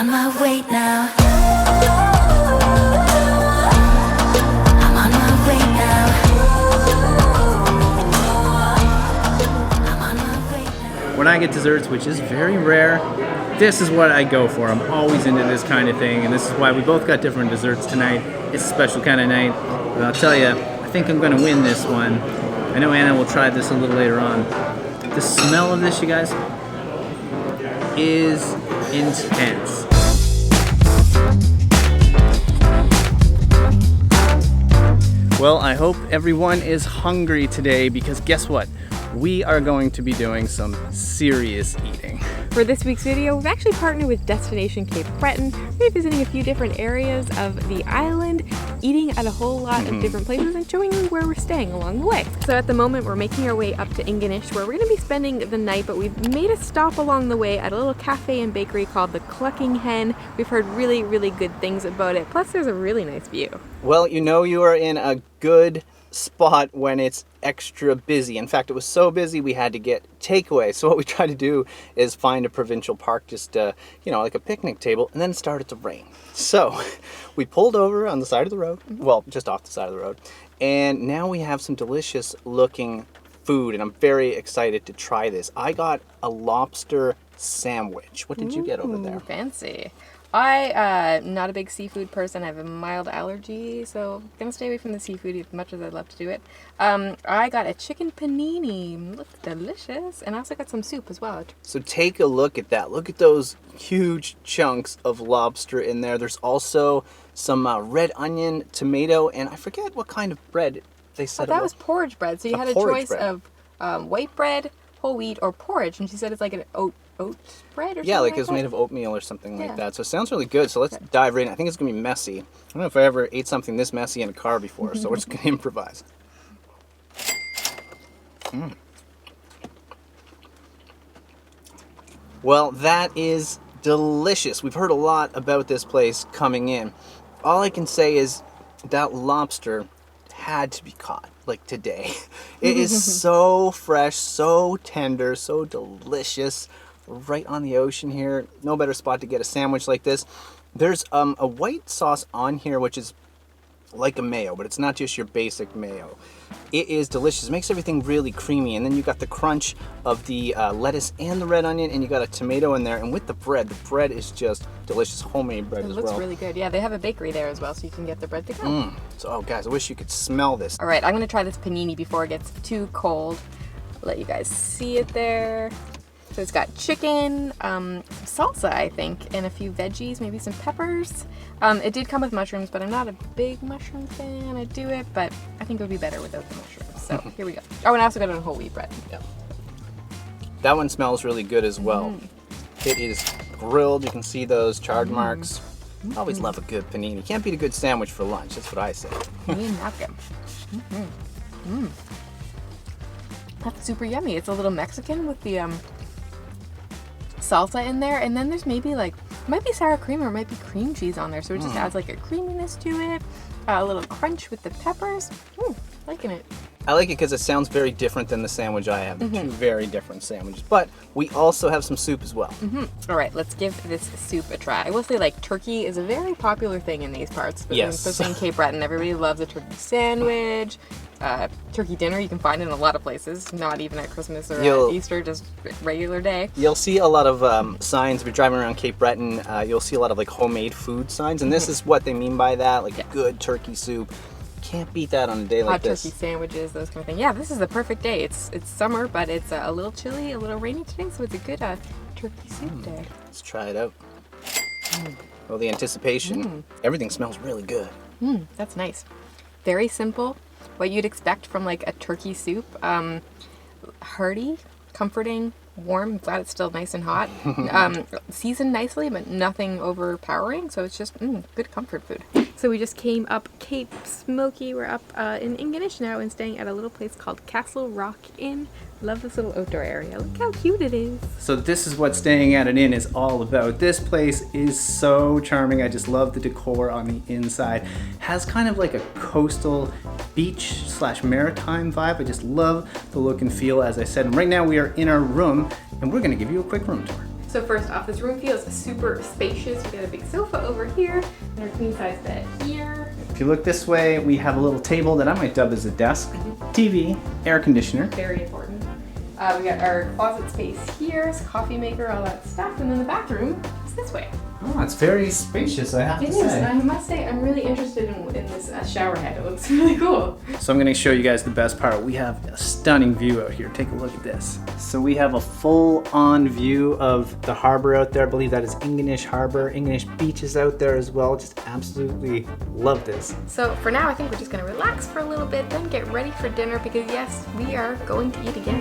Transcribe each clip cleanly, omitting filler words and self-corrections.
on my way now. I'm on my way now. I'm on my way now. When I get desserts, which is very rare, this is what I go for. I'm always into this kind of thing, and this is why we both got different desserts tonight. It's a special kind of night, but I'll tell you, I think I'm gonna win this one. I know Anna will try this a little later on. The smell of this, you guys, is intense. Well, I hope everyone is hungry today because guess what? We are going to be doing some serious eating. For this week's video, we've actually partnered with Destination Cape Breton. We're visiting a few different areas of the island, eating at a whole lot of different places and showing you where we're staying along the way. So at the moment, we're making our way up to Ingonish, where we're gonna be spending the night, but we've made a stop along the way at a little cafe and bakery called the Clucking Hen. We've heard really, really good things about it. Plus, there's a really nice view. Well, you know you are in a good spot when it's extra busy. In fact, it was so busy we had to get takeaway. So what we tried to do is find a provincial park, just like a picnic table, and then it started to rain. So we pulled over on the side of the road, well, just off the side of the road, and now we have some delicious looking food, and I'm very excited to try this. I got a lobster sandwich. What did you get over there? Fancy. I'm not a big seafood person. I have a mild allergy, so I'm gonna stay away from the seafood as much as I'd love to do it. I got a chicken panini. Looks delicious. And I also got some soup as well. So take a look at that. Look at those huge chunks of lobster in there. There's also some red onion, tomato, and I forget what kind of bread they said. That was porridge bread. So you had a choice of white bread, whole wheat, or porridge. And she said it's like an oat bread or something. Yeah, like it was made of oatmeal or something like that. So it sounds really good. So let's dive right in. I think it's going to be messy. I don't know if I ever ate something this messy in a car before, so we're just going to improvise. Well, that is delicious. We've heard a lot about this place coming in. All I can say is that lobster had to be caught, like today. It is so fresh, so tender, so delicious. Right on the ocean here. No better spot to get a sandwich like this. There's a white sauce on here which is like a mayo, but it's not just your basic mayo. It is delicious. It makes everything really creamy, and then you got the crunch of the lettuce and the red onion, and you got a tomato in there, and with the bread is just delicious. Homemade bread as well. It looks really good. Yeah, they have a bakery there as well, so you can get the bread to go. So, guys, I wish you could smell this. All right, I'm gonna try this panini before it gets too cold. I'll let you guys see it there. So it's got chicken, some salsa, I think, and a few veggies, maybe some peppers. It did come with mushrooms, but I'm not a big mushroom fan. I do it, but I think it would be better without the mushrooms. So here we go. Oh, and I also got it on whole wheat bread. Yeah. That one smells really good as well. It is grilled. You can see those charred marks. Always love a good panini. Can't beat a good sandwich for lunch. That's what I say. That's super yummy. It's a little Mexican with the salsa in there, and then there's might be sour cream or might be cream cheese on there, so it just adds like a creaminess to it, a little crunch with the peppers. Liking it. I like it because it sounds very different than the sandwich I have. They're two very different sandwiches, but we also have some soup as well. All right, let's give this soup a try. I will say, turkey is a very popular thing in these parts. Yes. Especially in Cape Breton. Everybody loves a turkey sandwich. Turkey dinner, you can find it in a lot of places, not even at Christmas or Easter, just regular day. You'll see a lot of signs if you're driving around Cape Breton. You'll see a lot of homemade food signs, and this is what they mean by that, good turkey soup. Can't beat that on a day like this. Hot turkey sandwiches, those kind of things. Yeah, this is the perfect day. It's summer, but it's a little chilly, a little rainy today, so it's a good turkey soup day. Let's try it out. Well, the anticipation, everything smells really good. That's nice. Very simple. What you'd expect from a turkey soup. Hearty, comforting, warm. I'm glad it's still nice and hot. Seasoned nicely, but nothing overpowering. So it's just good comfort food. So we just came up Cape Smoky. We're up in Ingonish now and staying at a little place called Castle Rock Inn. Love this little outdoor area. Look how cute it is. So this is what staying at an inn is all about. This place is so charming. I just love the decor on the inside. Has kind of like a coastal beach / maritime vibe. I just love the look and feel, as I said. And right now we are in our room and we're gonna give you a quick room tour. So first off, this room feels super spacious. We got a big sofa over here and our queen size bed here. If you look this way, we have a little table that I might dub as a desk, TV, air conditioner. Very important. We got our closet space here, coffee maker, all that stuff, and then the bathroom is this way. Oh, it's very spacious, I have to It say. is, and I must say, I'm really interested in this shower head. It looks really cool. So I'm going to show you guys the best part. We have a stunning view out here. Take a look at this. So we have a full-on view of the harbor out there. I believe that is Ingonish Harbor. Ingonish Beach is out there as well. Just absolutely love this. So for now, I think we're just gonna relax for a little bit, then get ready for dinner because yes, we are going to eat again.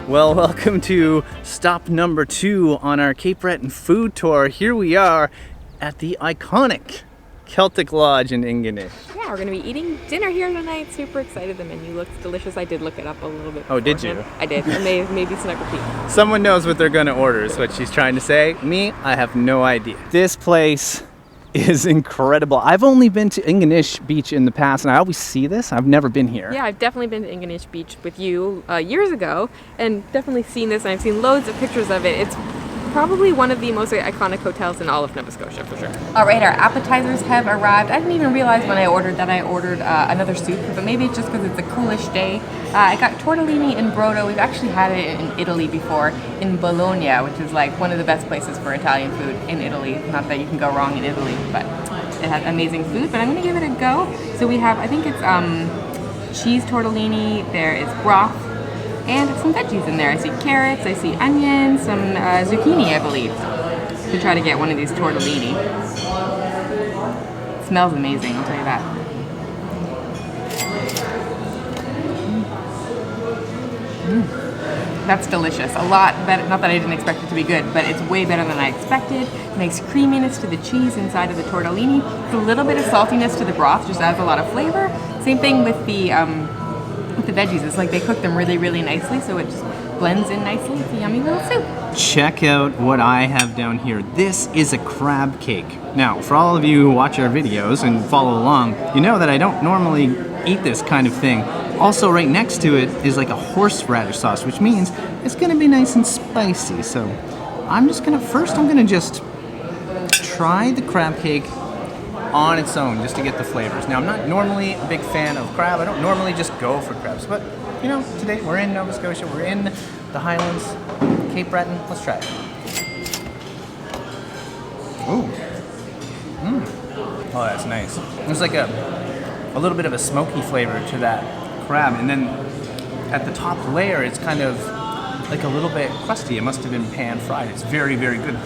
Well, welcome to stop number 2 on our Cape Breton food tour. Here we are at the iconic Celtic Lodge in Ingonish. Yeah, we're gonna be eating dinner here tonight. Super excited. The menu looks delicious. I did look it up a little bit. Oh, did beforehand. you? I did. I maybe snuck a peek. Someone knows what they're gonna order is what she's trying to say. Me, I have no idea. This place is incredible. I've only been to Ingonish Beach in the past and I always see this. I've never been here. Yeah, I've definitely been to Ingonish Beach with you years ago and definitely seen this, and I've seen loads of pictures of it. It's probably one of the most iconic hotels in all of Nova Scotia, for sure. All right, our appetizers have arrived. I didn't even realize when I ordered that I ordered another soup, but maybe it's just because it's a coolish day. I got tortellini and brodo. We've actually had it in Italy before, in Bologna, which is like one of the best places for Italian food in Italy. Not that you can go wrong in Italy, but it has amazing food. But I'm gonna give it a go. So we have, I think it's cheese tortellini, there is broth, and some veggies in there. I see carrots, I see onions, some zucchini, I believe. To try to get one of these tortellini. It smells amazing, I'll tell you that. That's delicious. A lot better, not that I didn't expect it to be good, but it's way better than I expected. Nice creaminess to the cheese inside of the tortellini. It's a little bit of saltiness to the broth, just adds a lot of flavor. Same thing with the veggies. It's like they cook them really, really nicely, so it just blends in nicely. It's a yummy little soup. Check out what I have down here. This is a crab cake. Now, for all of you who watch our videos and follow along, you know that I don't normally eat this kind of thing. Also, right next to it is like a horseradish sauce, which means it's gonna be nice and spicy. So I'm gonna just try the crab cake on its own just to get the flavors. Now, I'm not normally a big fan of crab. I don't normally just go for crabs, but you know, today we're in Nova Scotia, we're in the Highlands, Cape Breton. Let's try it. Ooh. Oh, that's nice. There's like a little bit of a smoky flavor to that crab, and then at the top layer, it's kind of like a little bit crusty. It must have been pan fried. It's very, very good.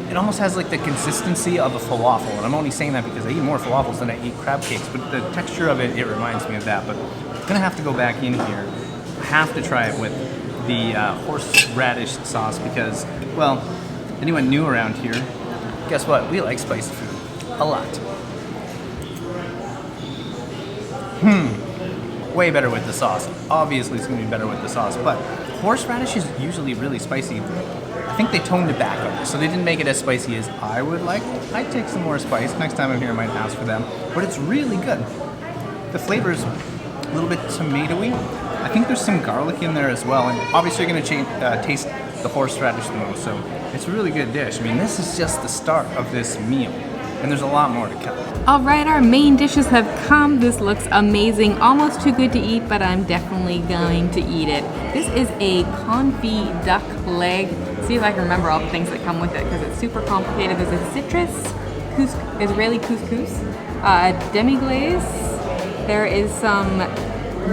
It almost has like the consistency of a falafel, and I'm only saying that because I eat more falafels than I eat crab cakes, but the texture of it reminds me of that. But I'm gonna have to go back in here. I have to try it with the horseradish sauce because, well, anyone new around here, guess what? We like spicy food a lot. Way better with the sauce. Obviously, it's gonna be better with the sauce, but horseradish is usually really spicy. I think they toned it back on this, so they didn't make it as spicy as I would like. I'd take some more spice. Next time I'm here, I might ask for them. But it's really good. The flavor's a little bit tomatoey. I think there's some garlic in there as well, and obviously you're gonna taste the horseradish the most, so it's a really good dish. I mean, this is just the start of this meal, and there's a lot more to come. All right, our main dishes have come. This looks amazing. Almost too good to eat, but I'm definitely going to eat it. This is a confit duck leg. See if I can remember all the things that come with it because it's super complicated. There's a citrus, Israeli couscous, demi-glace. There is some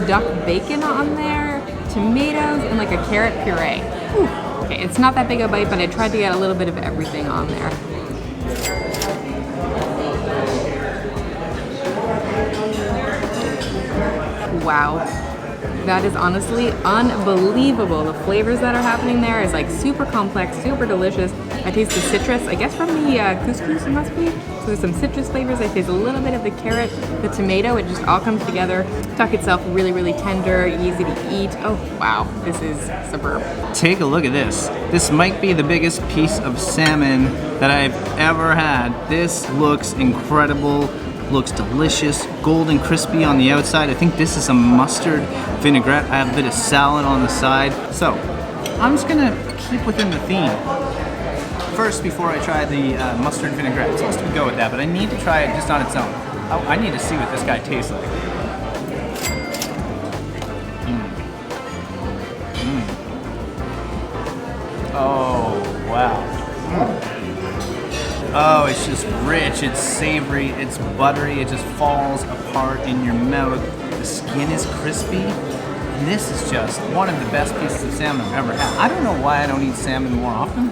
duck bacon on there, tomatoes, and like a carrot puree. Ooh. Okay, it's not that big a bite, but I tried to get a little bit of everything on there. Wow, that is honestly unbelievable. The flavors that are happening there is like super complex, super delicious. I taste the citrus, I guess from the couscous it must be. So there's some citrus flavors. I taste a little bit of the carrot, the tomato. It just all comes together. Tuck itself really, really tender, easy to eat. Oh, wow. This is superb. Take a look at this. This might be the biggest piece of salmon that I've ever had. This looks incredible. Looks delicious, golden crispy on the outside. I think this is a mustard vinaigrette. I have a bit of salad on the side. So, I'm just gonna keep within the theme. First, before I try the mustard vinaigrette, it's supposed to go with that, but I need to try it just on its own. I need to see what this guy tastes like. Oh, wow. Oh, it's just rich, it's savory, it's buttery, it just falls apart in your mouth. The skin is crispy. And this is just one of the best pieces of salmon I've ever had. I don't know why I don't eat salmon more often.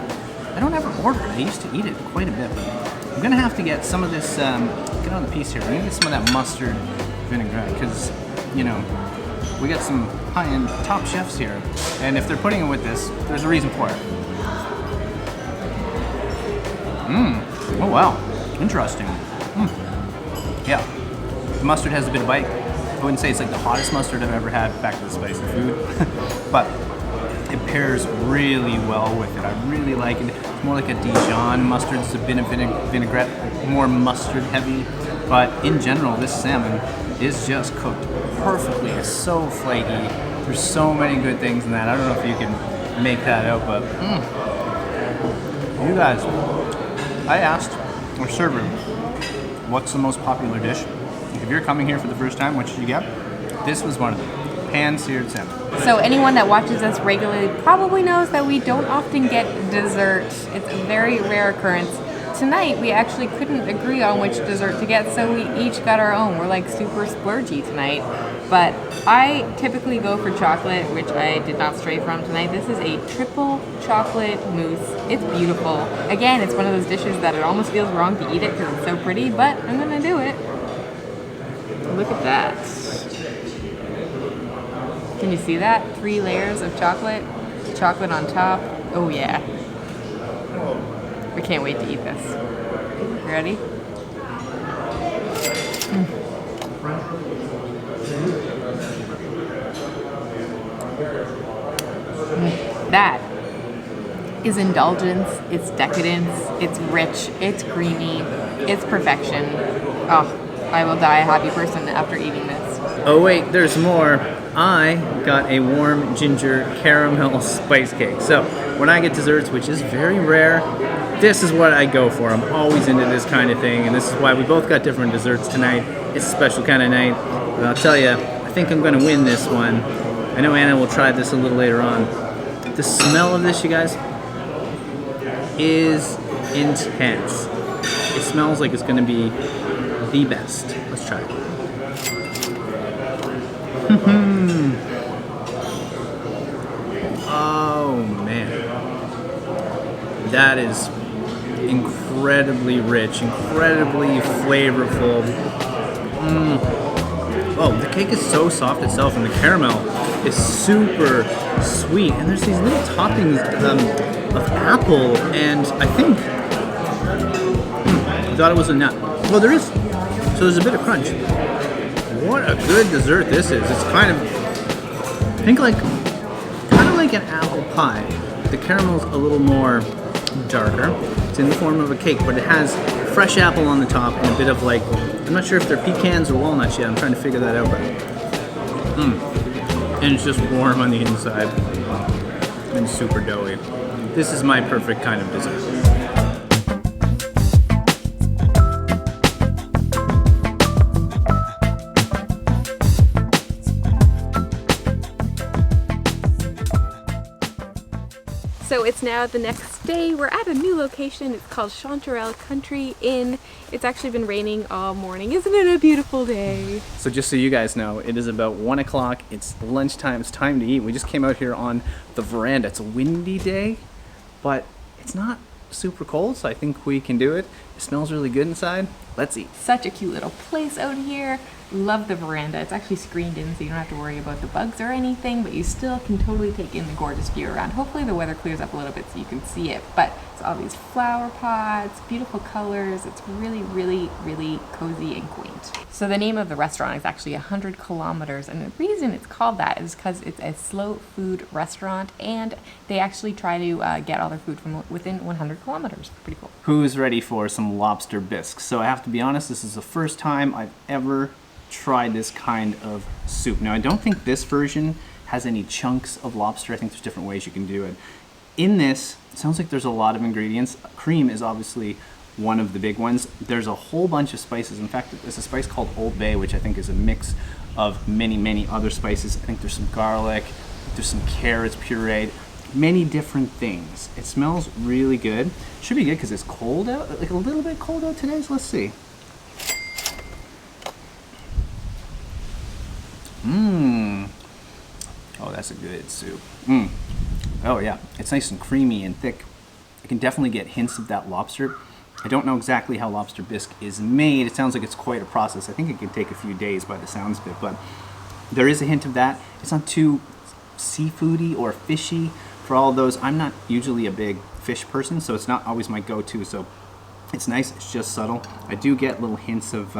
I don't ever order it. I used to eat it quite a bit, but I'm gonna have to get some of this, get on the piece here. I'm gonna get some of that mustard vinaigrette, because, you know, we got some high-end top chefs here, and if they're putting it with this, there's a reason for it. Oh wow, interesting. Yeah, the mustard has a bit of bite. I wouldn't say it's like the hottest mustard I've ever had, back to the spicy food, but it pairs really well with it. I really like it. It's more like a Dijon mustard. It's a bit of vinaigrette, more mustard heavy, but in general, this salmon is just cooked perfectly. It's so flaky. There's so many good things in that. I don't know if you can make that out, but you guys, I asked our server, what's the most popular dish? If you're coming here for the first time, what should you get? This was one of them, pan-seared salmon. So anyone that watches us regularly probably knows that we don't often get dessert. It's a very rare occurrence. Tonight, we actually couldn't agree on which dessert to get, so we each got our own. We're like super splurgy tonight. But I typically go for chocolate, which I did not stray from tonight. This is a triple chocolate mousse. It's beautiful. Again, it's one of those dishes that it almost feels wrong to eat it because it's so pretty, but I'm gonna do it. Look at that. Can you see that? 3 layers of chocolate. Chocolate on top. Oh yeah. We can't wait to eat this. Ready? That is indulgence, it's decadence, it's rich, it's creamy, it's perfection. Oh, I will die a happy person after eating this. Oh wait, there's more. I got a warm ginger caramel spice cake. So when I get desserts, which is very rare, this is what I go for. I'm always into this kind of thing, and this is why we both got different desserts tonight. It's a special kind of night. But I'll tell you, I think I'm gonna win this one. I know Anna will try this a little later on. The smell of this, you guys, is intense. It smells like it's gonna be the best. Let's try it. Oh man, that is incredibly rich, incredibly flavorful. Oh, the cake is so soft itself, and the caramel is super sweet. And there's these little toppings of apple, and I think I thought it was a nut. Well, there is. So there's a bit of crunch. What a good dessert this is. It's kind of, I think like an apple pie. The caramel's a little more darker. It's in the form of a cake, but it has fresh apple on the top and a bit of like, I'm not sure if they're pecans or walnuts yet. I'm trying to figure that out, but and it's just warm on the inside and super doughy. This is my perfect kind of dessert. So it's now the next day. We're at a new location. It's called Chanterelle Country Inn. It's actually been raining all morning. Isn't it a beautiful day? So just so you guys know, it is about 1 o'clock. It's lunchtime. It's time to eat. We just came out here on the veranda. It's a windy day, but it's not super cold, so I think we can do it. It smells really good inside. Let's eat. Such a cute little place out here. Love the veranda. It's actually screened in, so you don't have to worry about the bugs or anything, but you still can totally take in the gorgeous view around. Hopefully the weather clears up a little bit so you can see it. But It's all these flower pots, beautiful colors. It's really, really, really cozy and quaint. So the name of the restaurant is actually 100 Kilometers, and the reason it's called that is because it's a slow food restaurant, and they actually try to get all their food from within 100 kilometers. Pretty cool. Who's ready for some lobster bisques? So I have to be honest, this is the first time I've ever tried this kind of soup. Now I don't think this version has any chunks of lobster. I think there's different ways you can do it. In this, it sounds like there's a lot of ingredients. Cream is obviously one of the big ones. There's a whole bunch of spices. In fact, there's a spice called Old Bay, which I think is a mix of many, many other spices. I think there's some garlic, there's some carrots pureed, many different things. It smells really good. Should be good because it's cold out, like a little bit cold out today, so let's see. Oh, that's a good soup. Oh yeah, it's nice and creamy and thick. I can definitely get hints of that lobster. I don't know exactly how lobster bisque is made. It sounds like it's quite a process. I think it can take a few days by the sounds of it, but there is a hint of that. It's not too seafoody or fishy. For all of those, I'm not usually a big fish person, so it's not always my go-to, so it's nice, it's just subtle. I do get little hints of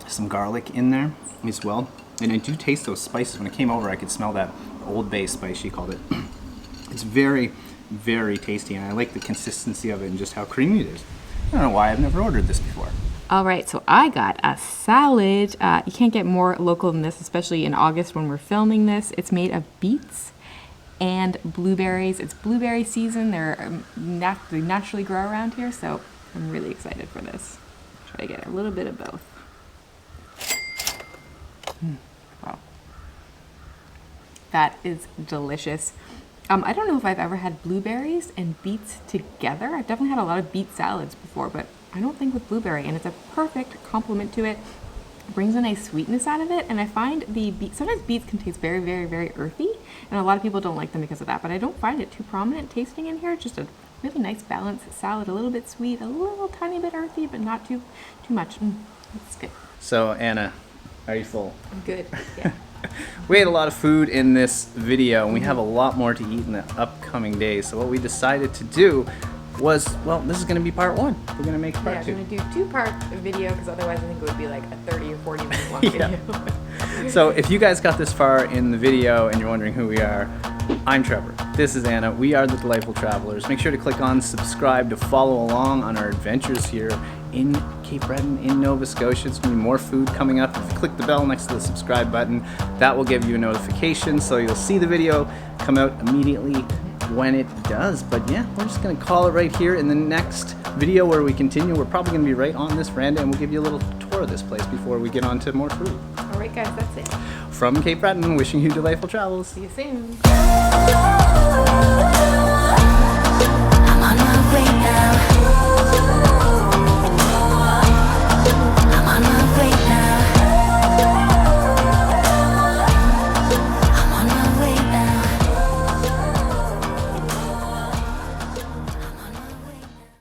some garlic in there as well. And I do taste those spices. When I came over, I could smell that Old Bay spice, she called it. It's very, very tasty, and I like the consistency of it and just how creamy it is. I don't know why I've never ordered this before. All right, so I got a salad. You can't get more local than this, especially in August when we're filming this. It's made of beets and blueberries. It's blueberry season. They naturally grow around here, so I'm really excited for this. Try to get a little bit of both. Wow. That is delicious. I don't know if I've ever had blueberries and beets together. I've definitely had a lot of beet salads before, but I don't think with blueberry, and it's a perfect complement to it. It brings a nice sweetness out of it, and I find sometimes beets can taste very, very, very earthy, and a lot of people don't like them because of that, but I don't find it too prominent tasting in here. It's just a really nice balanced salad, a little bit sweet, a little tiny bit earthy, but not too much. It's good. So Anna, are you full? I'm good, yeah. We ate a lot of food in this video, and we have a lot more to eat in the upcoming days. So what we decided to do was, well, this is going to be part one. We're going to make part two. Yeah, I'm going to do two-part video because otherwise I think it would be like a 30 or 40 minute long video. So if you guys got this far in the video and you're wondering who we are, I'm Trevor. This is Anna. We are the Delightful Travelers. Make sure to click on subscribe to follow along on our adventures here in Cape Breton, in Nova Scotia. There's going to be more food coming up. If you click the bell next to the subscribe button, that will give you a notification, so you'll see the video come out immediately when it does. But yeah, we're just going to call it right here. In the next video where we continue, we're probably going to be right on this veranda, and we'll give you a little tour of this place before we get on to more food. All right, guys, that's it. From Cape Breton, wishing you delightful travels. See you soon. I'm on my way.